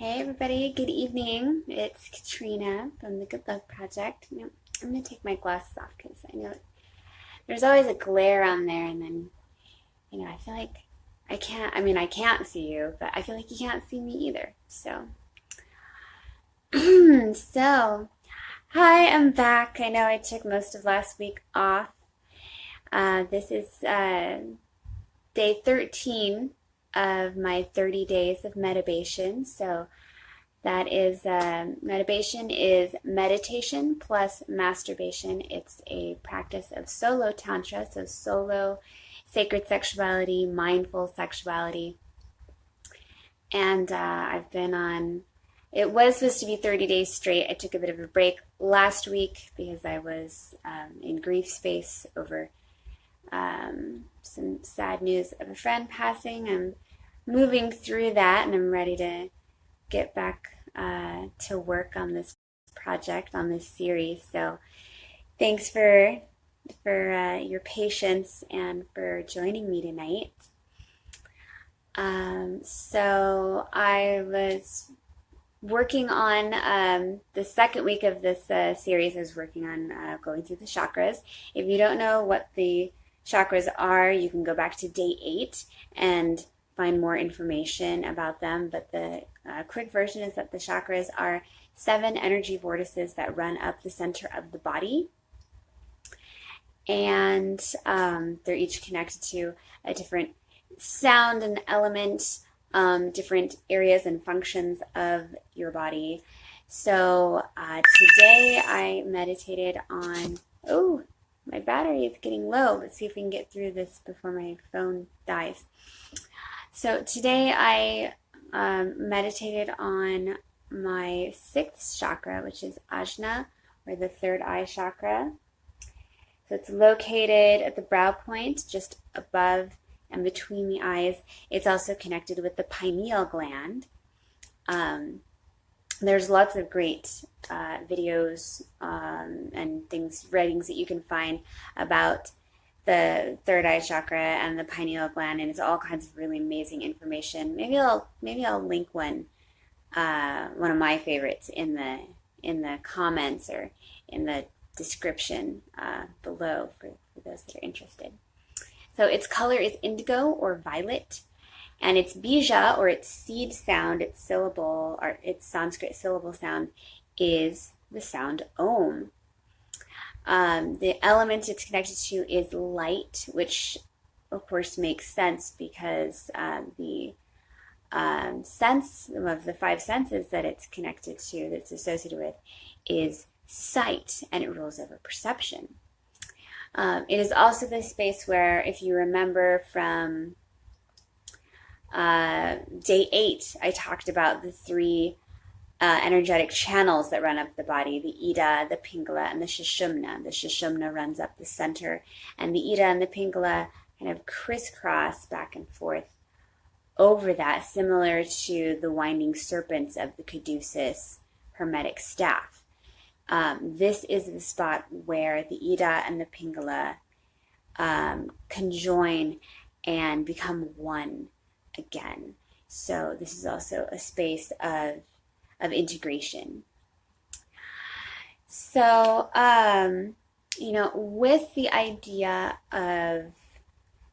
Hey everybody, good evening. It's Katrina from the Good Luck Project. I'm going to take my glasses off because I know there's always a glare on there, and then, I feel like I can't see you, but I feel like you can't see me either. So, hi, I'm back. I know I took most of last week off. This is day 13 of my 30 days of medibation. So that is, medibation is meditation plus masturbation. It's a practice of solo Tantra, so solo sacred sexuality, mindful sexuality. And I've been on, it was supposed to be 30 days straight. I took a bit of a break last week because I was in grief space over some sad news of a friend passing. I'm moving through that, and I'm ready to get back to work on this project, on this series. So thanks for your patience and for joining me tonight. So I was working on the second week of this series. I was working on going through the chakras. If you don't know what the chakras are, you can go back to day 8 and find more information about them. But the quick version is that the chakras are 7 energy vortices that run up the center of the body. And they're each connected to a different sound and element, different areas and functions of your body. So today I meditated on, my battery is getting low. Let's see if we can get through this before my phone dies. So today I meditated on my 6th chakra, which is Ajna, or the third eye chakra. So it's located at the brow point, just above and between the eyes. It's also connected with the pineal gland. There's lots of great videos and writings that you can find about the third eye chakra and the pineal gland, and it's all kinds of really amazing information. Maybe I'll link one of my favorites in the comments or in the description below for those that are interested. So its color is indigo or violet, and its bija, or its seed sound, its syllable, or its Sanskrit syllable sound, is the sound Om. The element it's connected to is light, which of course makes sense because the sense of the 5 senses that it's connected to, that's associated with, is sight, and it rules over perception. It is also the space where, if you remember from day 8, I talked about the 3 energetic channels that run up the body, the Ida, the Pingala, and the Sushumna. The Sushumna runs up the center, and the Ida and the Pingala kind of crisscross back and forth over that, similar to the winding serpents of the caduceus hermetic staff. This is the spot where the Ida and the Pingala conjoin and become one again. So this is also a space of integration. So, with the idea of,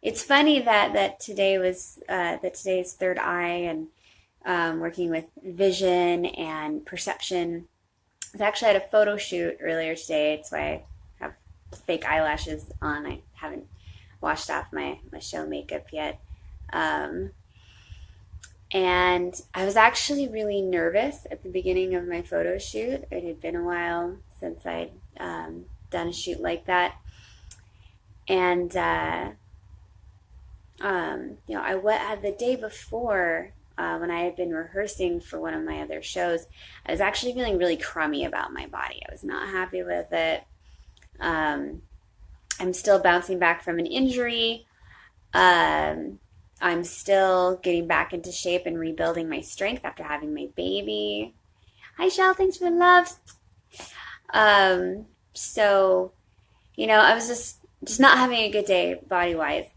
it's funny that today was today's third eye, and working with vision and perception. I was actually at a photo shoot earlier today. That's why I have fake eyelashes on. I haven't washed off my show makeup yet. And I was actually really nervous at the beginning of my photo shoot. It had been a while since I'd done a shoot like that. And, the day before, when I had been rehearsing for one of my other shows, I was actually feeling really crummy about my body. I was not happy with it. I'm still bouncing back from an injury. I'm still getting back into shape and rebuilding my strength after having my baby. Hi, Shell. Thanks for the love. So, I was just not having a good day body-wise.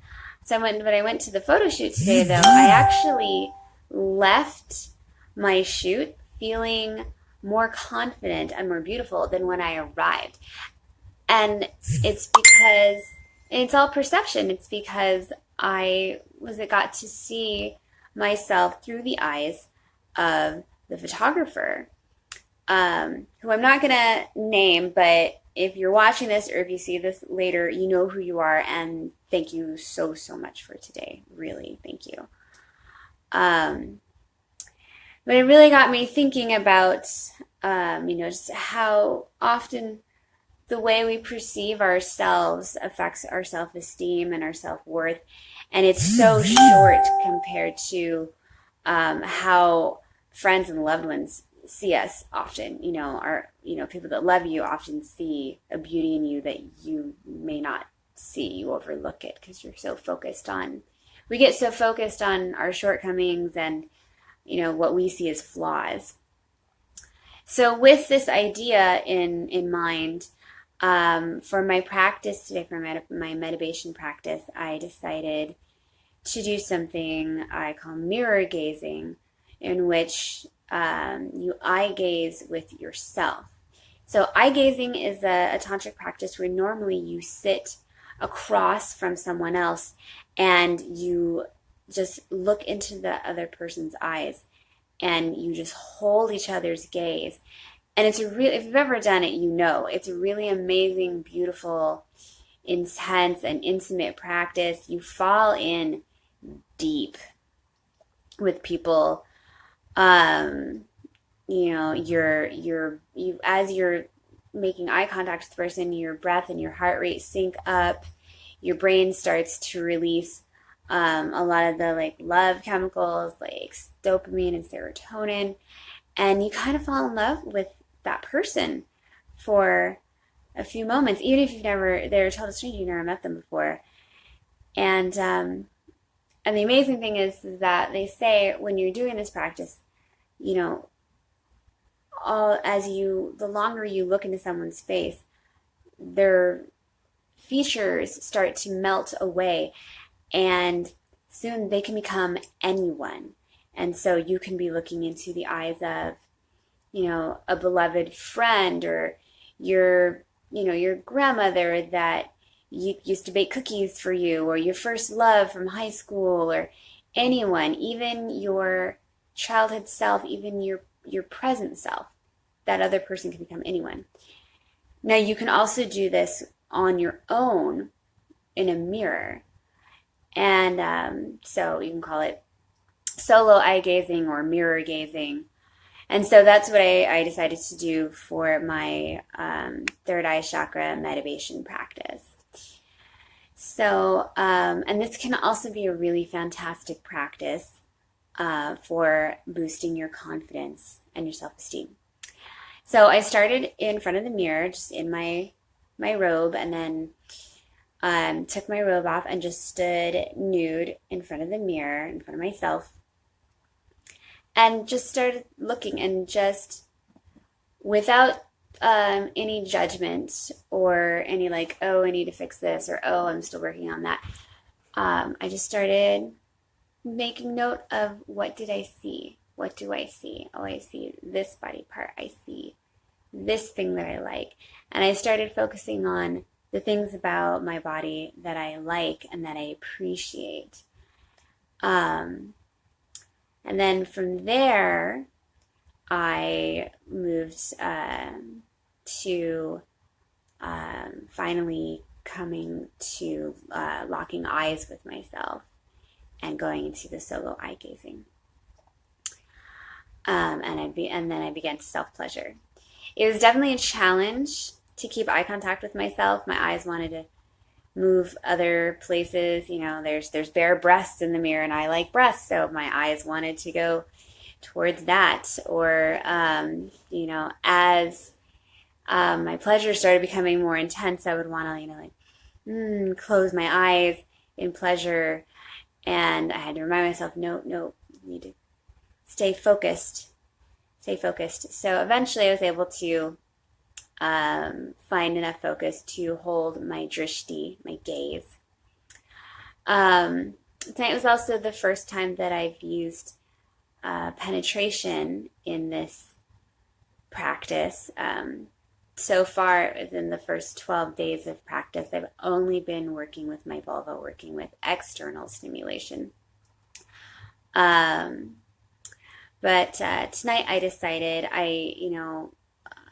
So when I went to the photo shoot today, though, I actually left my shoot feeling more confident and more beautiful than when I arrived. And it's because it's all perception. It's because I got to see myself through the eyes of the photographer, who I'm not gonna name, but if you're watching this or if you see this later, you know who you are, and thank you so, so much for today. Really, thank you. But it really got me thinking about, just how often the way we perceive ourselves affects our self-esteem and our self-worth. And it's so short compared to how friends and loved ones see us often. People that love you often see a beauty in you that you may not see. You overlook it because we get so focused on our shortcomings and, what we see as flaws. So with this idea in mind, for my practice today, for my Medibation practice, I decided to do something I call mirror gazing, in which you eye gaze with yourself. So eye gazing is a tantric practice where normally you sit across from someone else and you just look into the other person's eyes and you just hold each other's gaze. And if you've ever done it, it's a really amazing, beautiful, intense, and intimate practice. You fall in deep with people. As you're making eye contact with the person, your breath and your heart rate sync up. Your brain starts to release a lot of the love chemicals like dopamine and serotonin, and you kind of fall in love with that person for a few moments, even if they're a total stranger, you've never met them before. And the amazing thing is that they say when you're doing this practice, the longer you look into someone's face, their features start to melt away, and soon they can become anyone. And so you can be looking into the eyes of, a beloved friend, or your grandmother that used to bake cookies for you, or your first love from high school, or anyone, even your childhood self, even your present self. That other person can become anyone. Now you can also do this on your own in a mirror. And so you can call it solo eye gazing or mirror gazing. And so that's what I decided to do for my third eye chakra Medibation practice. So, and this can also be a really fantastic practice for boosting your confidence and your self-esteem. So I started in front of the mirror, just in my robe, and then took my robe off and just stood nude in front of the mirror, in front of myself, and just started looking, and just without any judgment or any oh, I need to fix this, or oh, I'm still working on that. I just started making note of, what did I see? What do I see? Oh, I see this body part. I see this thing that I like. And I started focusing on the things about my body that I like and that I appreciate. And then from there, I moved to finally coming to locking eyes with myself and going into the solo eye gazing. And then I began to self-pleasure. It was definitely a challenge to keep eye contact with myself. My eyes wanted to move other places. There's bare breasts in the mirror, and I like breasts, so my eyes wanted to go towards that. Or, as my pleasure started becoming more intense, I would want to, close my eyes in pleasure. And I had to remind myself, no, you need to stay focused. So eventually I was able to find enough focus to hold my drishti, my gaze. Tonight was also the first time that I've used penetration in this practice. So far, within the first 12 days of practice, I've only been working with my vulva, working with external stimulation. But tonight I decided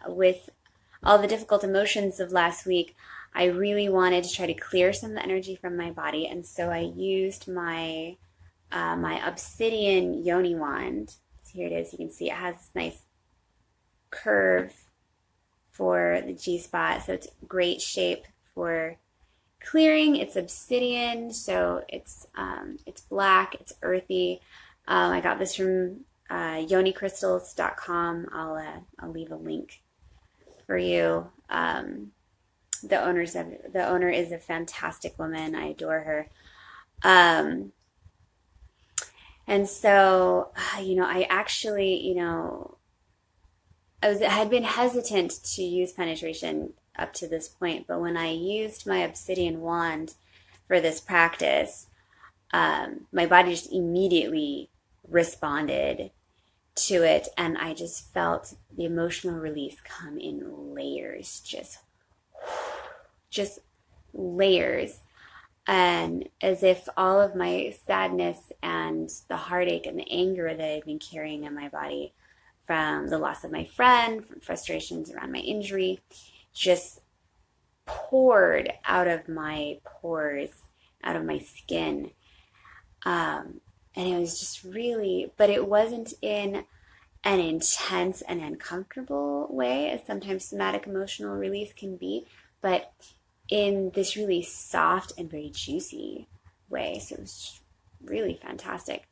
with all the difficult emotions of last week, I really wanted to try to clear some of the energy from my body. And so I used my obsidian yoni wand. So here it is. You can see it has this nice curve for the G-spot. So it's great shape for clearing. It's obsidian, so it's black, it's earthy. I got this from yonicrystals.com. I'll leave a link for you. The owner is a fantastic woman. I adore her. And so, I actually, I had been hesitant to use penetration up to this point, but when I used my obsidian wand for this practice, my body just immediately responded to it, and I just felt the emotional release come in layers, just layers, and as if all of my sadness and the heartache and the anger that I've been carrying in my body from the loss of my friend, from frustrations around my injury, just poured out of my pores, out of my skin. And it was just really, but it wasn't in an intense and uncomfortable way, as sometimes somatic emotional release can be, but in this really soft and very juicy way. So it was really fantastic.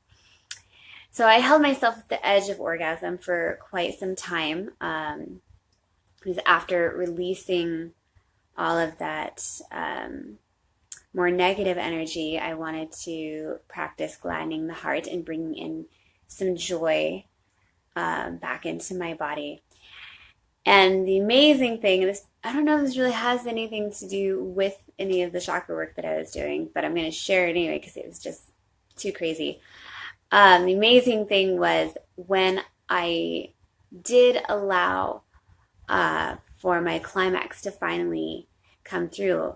So I held myself at the edge of orgasm for quite some time. Because after releasing all of that more negative energy, I wanted to practice gladdening the heart and bringing in some joy back into my body. And the amazing thing, and this, I don't know if this really has anything to do with any of the chakra work that I was doing, but I'm going to share it anyway because it was just too crazy. The amazing thing was when I did allow for my climax to finally come through,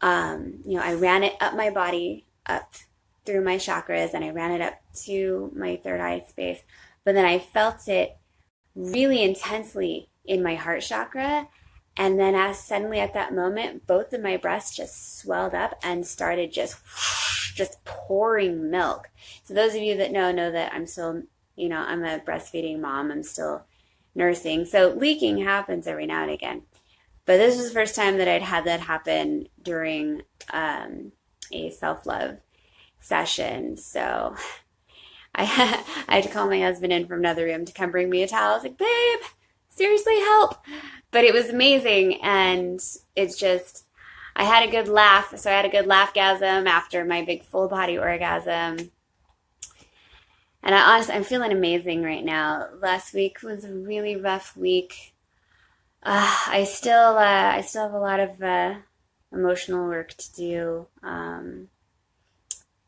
I ran it up my body, up through my chakras, and I ran it up to my third eye space. But then I felt it really intensely in my heart chakra. And then as suddenly at that moment, both of my breasts just swelled up and started just pouring milk. So those of you that know that I'm still, I'm a breastfeeding mom. I'm still nursing. So leaking happens every now and again. But this was the first time that I'd had that happen during a self-love session. So I had to call my husband in from another room to come bring me a towel. I was like, babe, seriously, help. But it was amazing. And it's just, I had a good laugh. So I had a good laugh-gasm after my big full body orgasm. And I'm feeling amazing right now. Last week was a really rough week. I still have a lot of emotional work to do.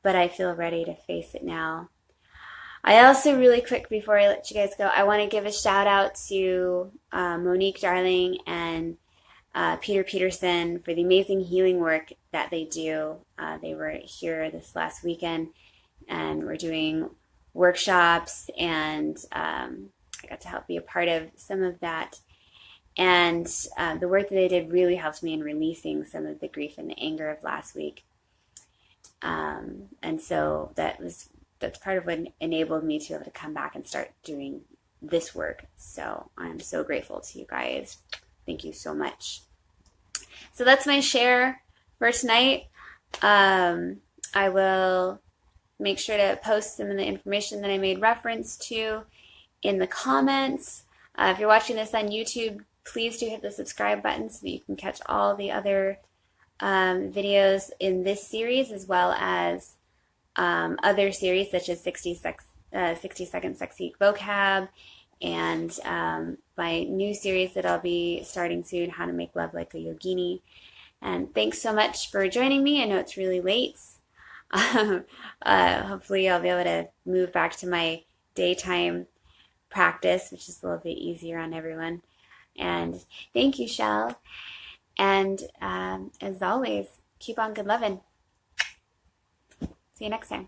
But I feel ready to face it now. I also, really quick before I let you guys go, I want to give a shout out to Monique Darling and Peter Peterson for the amazing healing work that they do. They were here this last weekend and we're doing workshops, and I got to help be a part of some of that. And the work that they did really helped me in releasing some of the grief and the anger of last week. And so that's part of what enabled me to be able to come back and start doing this work. So I'm so grateful to you guys. Thank you so much. So that's my share for tonight. I will make sure to post some of the information that I made reference to in the comments. If you're watching this on YouTube, please do hit the subscribe button so that you can catch all the other videos in this series, as well as other series such as 60 Second Sexy Vocab, and my new series that I'll be starting soon, How to Make Love Like a Yogini. And thanks so much for joining me. I know it's really late. Hopefully I'll be able to move back to my daytime practice, which is a little bit easier on everyone. And thank you, Shell. And as always, keep on good loving. See you next time.